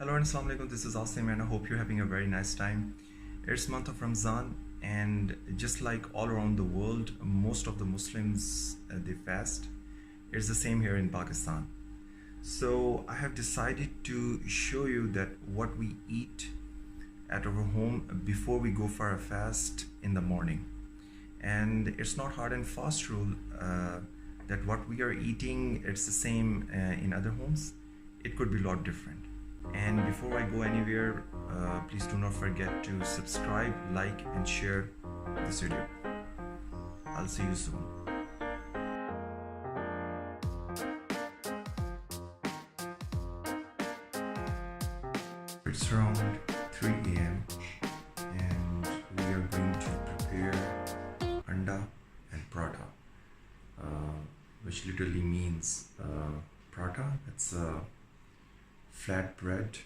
Hello and Assalamu alaikum, this is Asim and I hope you're having a very nice time. It's month of Ramzan and just like all around the world, most of the Muslims they fast. It's the same here in Pakistan. So I have decided to show you that what we eat at our home before we go for a fast in the morning. And it's not hard and fast rule that what we are eating, it's the same in other homes. It could be a lot different. And before I go anywhere, please do not forget to subscribe, like and share this video. I'll see you soon. It's around 3 a.m. and we are going to prepare anda and paratha, which literally means paratha. It's a flat bread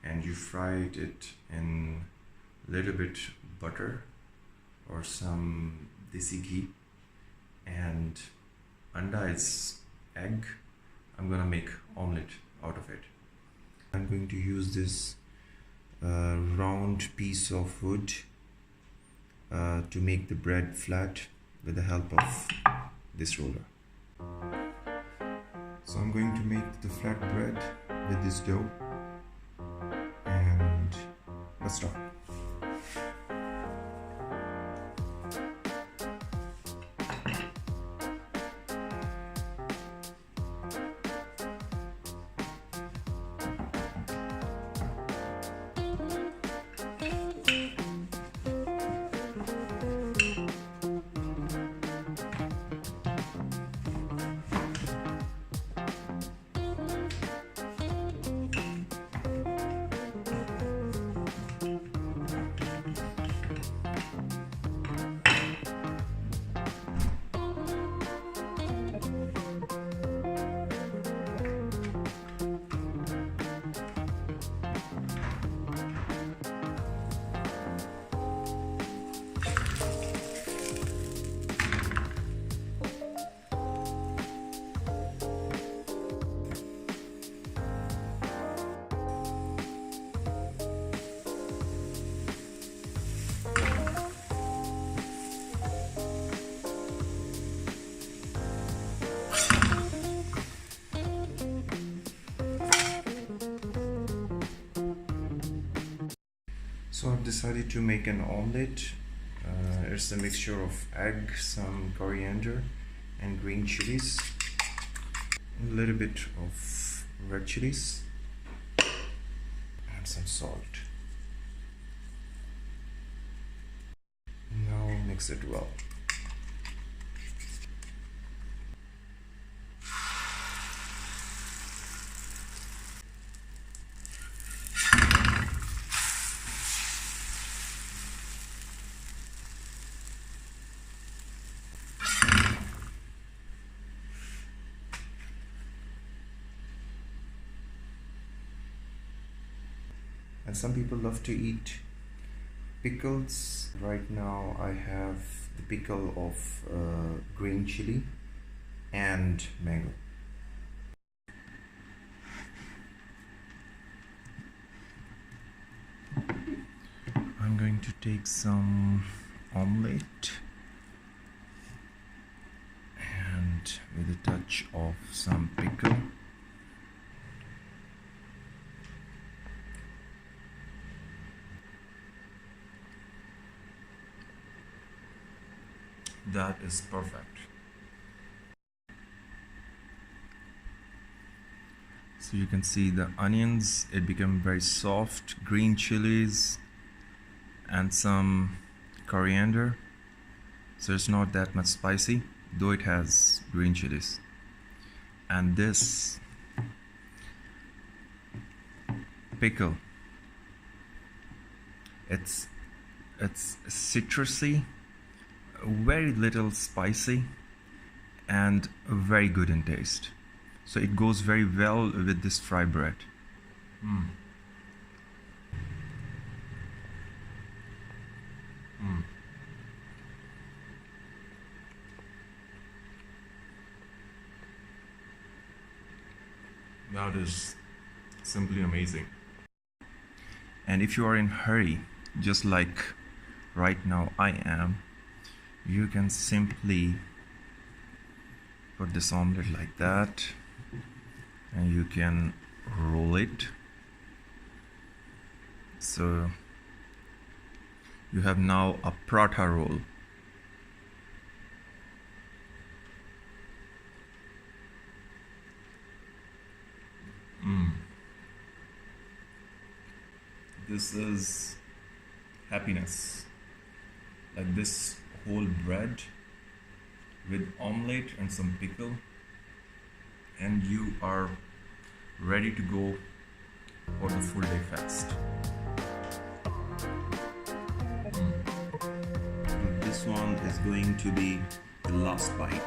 and you fried it in little bit butter or some desi ghee, and anda is egg. I'm gonna make omelette out of it. I'm going to use this round piece of wood to make the bread flat with the help of this roller. So I'm going to make the flat bread with this dough, and let's start. So I've decided to make an omelette. It's a mixture of egg, some coriander and green chilies, a little bit of red chilies and some salt. Now mix it well. And some people love to eat pickles. Right now I have the pickle of green chili and mango. I'm going to take some omelette and with a touch of some pickle. That is perfect. So you can see the onions, it become very soft, green chilies and some coriander. So it's not that much spicy, though it has green chilies. And this pickle, it's citrusy, very little spicy and very good in taste. So it goes very well with this fry bread. That is simply amazing. And if you are in hurry, just like right now I am, you can simply put this omelette like that, and you can roll it. So you have now a paratha roll. This is happiness. Like this whole bread with omelette and some pickle, and you are ready to go for the full day fast. This one is going to be the last bite.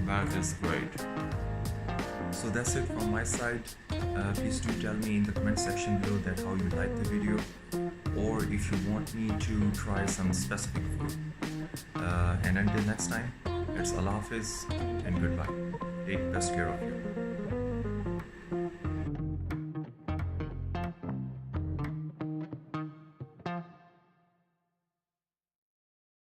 That is great. So that's it from my side. Please do tell me in the comment section below that how you like the video, or if you want me to try some specific food. And until next time, it's Allah Hafiz and goodbye. Take best care of you.